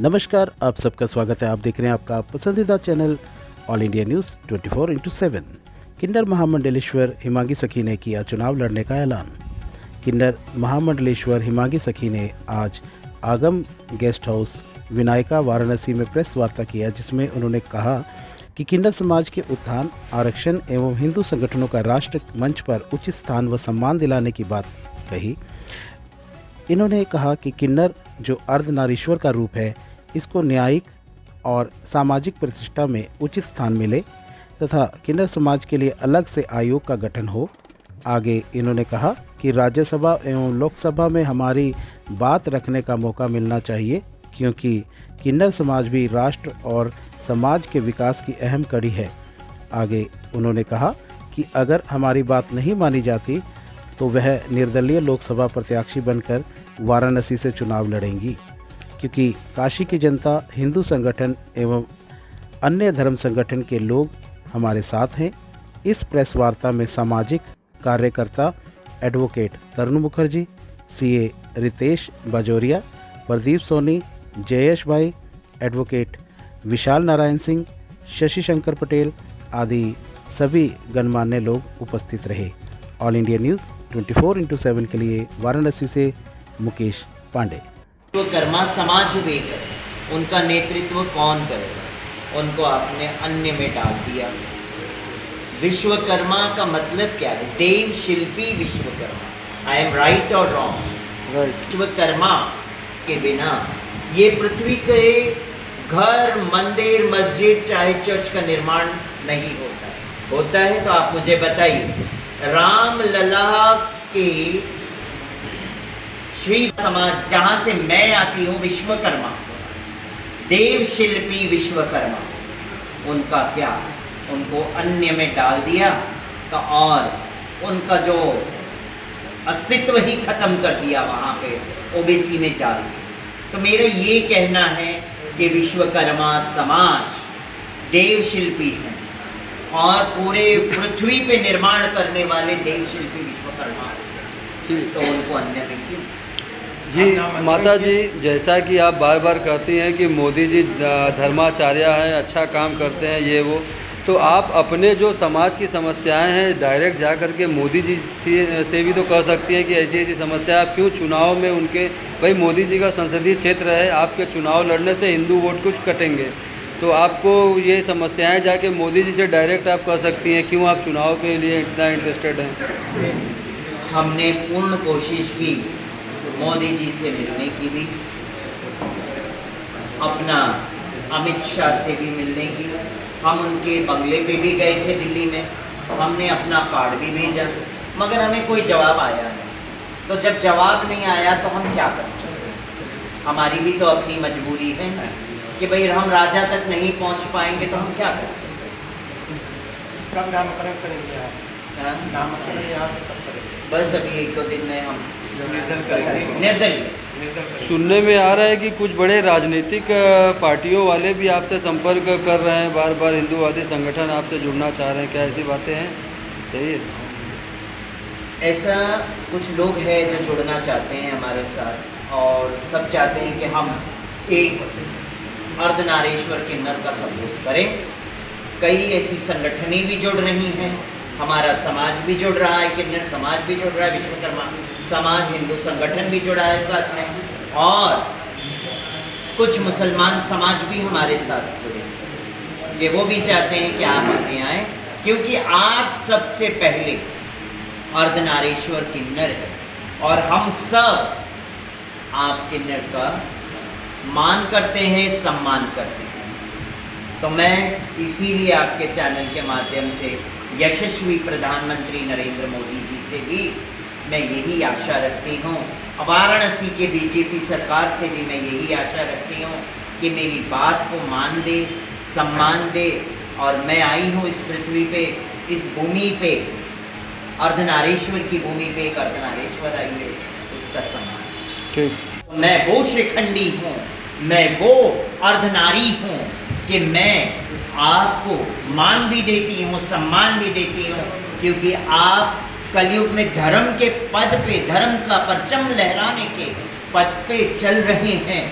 नमस्कार, आप सबका स्वागत है। आप देख रहे हैं आपका पसंदीदा चैनल ऑल इंडिया न्यूज़ 24/7। किन्नर महामंडलेश्वर हिमांगी सखी ने किया चुनाव लड़ने का ऐलान। किन्नर महामंडलेश्वर हिमांगी सखी ने आज आगम गेस्ट हाउस विनायका वाराणसी में प्रेस वार्ता किया, जिसमें उन्होंने कहा कि किन्नर समाज के उत्थान, आरक्षण एवं हिंदू संगठनों का राष्ट्र मंच पर उचित स्थान व सम्मान दिलाने की बात कही। इन्होंने कहा कि किन्नर जो अर्धनारीश्वर का रूप है, इसको न्यायिक और सामाजिक प्रतिष्ठा में उचित स्थान मिले तथा किन्नर समाज के लिए अलग से आयोग का गठन हो। आगे इन्होंने कहा कि राज्यसभा एवं लोकसभा में हमारी बात रखने का मौका मिलना चाहिए, क्योंकि किन्नर समाज भी राष्ट्र और समाज के विकास की अहम कड़ी है। आगे उन्होंने कहा कि अगर हमारी बात नहीं मानी जाती तो वह निर्दलीय लोकसभा प्रत्याशी बनकर वाराणसी से चुनाव लड़ेंगी, क्योंकि काशी की जनता, हिंदू संगठन एवं अन्य धर्म संगठन के लोग हमारे साथ हैं। इस प्रेस वार्ता में सामाजिक कार्यकर्ता एडवोकेट तरुण मुखर्जी, सीए रितेश बाजोरिया, प्रदीप सोनी, जयेश भाई, एडवोकेट विशाल नारायण सिंह, शशि शंकर पटेल आदि सभी गणमान्य लोग उपस्थित रहे। ऑल इंडिया न्यूज़ 24/7 के लिए वाराणसी से मुकेश पांडे। विश्वकर्मा समाज वे है, उनका नेतृत्व कौन करेगा? उनको आपने अन्य में डाल दिया। विश्वकर्मा का मतलब क्या है? देव शिल्पी विश्वकर्मा। आई एम राइट और रॉन्ग? विश्वकर्मा के बिना ये पृथ्वी के घर, मंदिर, मस्जिद चाहे चर्च का निर्माण नहीं होता है तो आप मुझे बताइए, रामलला के श्री समाज जहां से मैं आती हूं, विश्वकर्मा, देव शिल्पी विश्वकर्मा, उनका क्या? उनको अन्य में डाल दिया तो और उनका जो अस्तित्व ही खत्म कर दिया, वहां पे ओबीसी में डाल दिया। तो मेरा ये कहना है कि विश्वकर्मा समाज देव शिल्पी है और पूरे पृथ्वी पे निर्माण करने वाले देव शिल्पी विश्वकर्मा है, तो उनको अन्य में क्यों? जी माता जी, जैसा कि आप बार बार कहती हैं कि मोदी जी धर्माचार्य हैं, अच्छा काम करते हैं, ये वो, तो आप अपने जो समाज की समस्याएं हैं डायरेक्ट जा कर के मोदी जी से भी तो कह सकती हैं कि ऐसी ऐसी समस्या। आप क्यों चुनाव में उनके, भाई मोदी जी का संसदीय क्षेत्र है, आपके चुनाव लड़ने से हिंदू वोट कुछ कटेंगे, तो आपको ये समस्याएं जाके मोदी जी से डायरेक्ट आप कह सकती हैं। क्यों आप चुनाव के लिए इतना इंटरेस्टेड हैं? हमने पूर्ण कोशिश की मोदी जी से मिलने की भी, अपना अमित शाह से भी मिलने की। हम उनके बंगले पे भी गए थे दिल्ली में, हमने अपना कार्ड भी भेजा, मगर हमें कोई जवाब आया नहीं। तो जब जवाब नहीं आया तो हम क्या कर सकते? हमारी भी तो अपनी मजबूरी है ना कि भाई हम राजा तक नहीं पहुंच पाएंगे तो हम क्या कर सकते? कब नामकरण करेंगे आप? नामकरण यहाँ कब करेंगे? बस अभी 1-2 दिन में हम निर्दलीय सुनने में आ रहा है कि कुछ बड़े राजनीतिक पार्टियों वाले भी आपसे संपर्क कर रहे हैं, बार बार हिंदूवादी संगठन आपसे जुड़ना चाह रहे हैं, क्या ऐसी बातें हैं? सही है? ऐसा कुछ लोग हैं जो जुड़ना चाहते हैं हमारे साथ, और सब चाहते हैं कि हम एक अर्धनारीश्वर किन्नर का सपोर्ट करें। कई ऐसी संगठनें भी जुड़ रही हैं, हमारा समाज भी जुड़ रहा है, किन्नर समाज भी जुड़ रहा है, विश्वकर्मा समाज, हिंदू संगठन भी जुड़ा है साथ में, और कुछ मुसलमान समाज भी हमारे साथ जुड़े। ये वो भी चाहते हैं कि आप आगे आएँ, क्योंकि आप सबसे पहले अर्धनारीश्वर किन्नर है और हम सब आप किन्नर का मान करते हैं, सम्मान करते हैं। तो मैं इसीलिए आपके चैनल के माध्यम से यशस्वी प्रधानमंत्री नरेंद्र मोदी जी से भी मैं यही आशा रखती हूँ, वाराणसी के बीजेपी सरकार से भी मैं यही आशा रखती हूँ कि मेरी बात को मान दे, सम्मान दे। और मैं आई हूँ इस पृथ्वी पे, इस भूमि पे, अर्धनारीश्वर की भूमि पे एक अर्धनारीश्वर आई है, उसका सम्मान। ठीक। मैं वो शिखंडी हूँ, मैं वो अर्धनारी हूँ कि मैं आपको मान भी देती हूँ, सम्मान भी देती हूँ, क्योंकि आप कलयुग में धर्म के पद पे, धर्म का परचम लहराने के पद पे चल रहे हैं।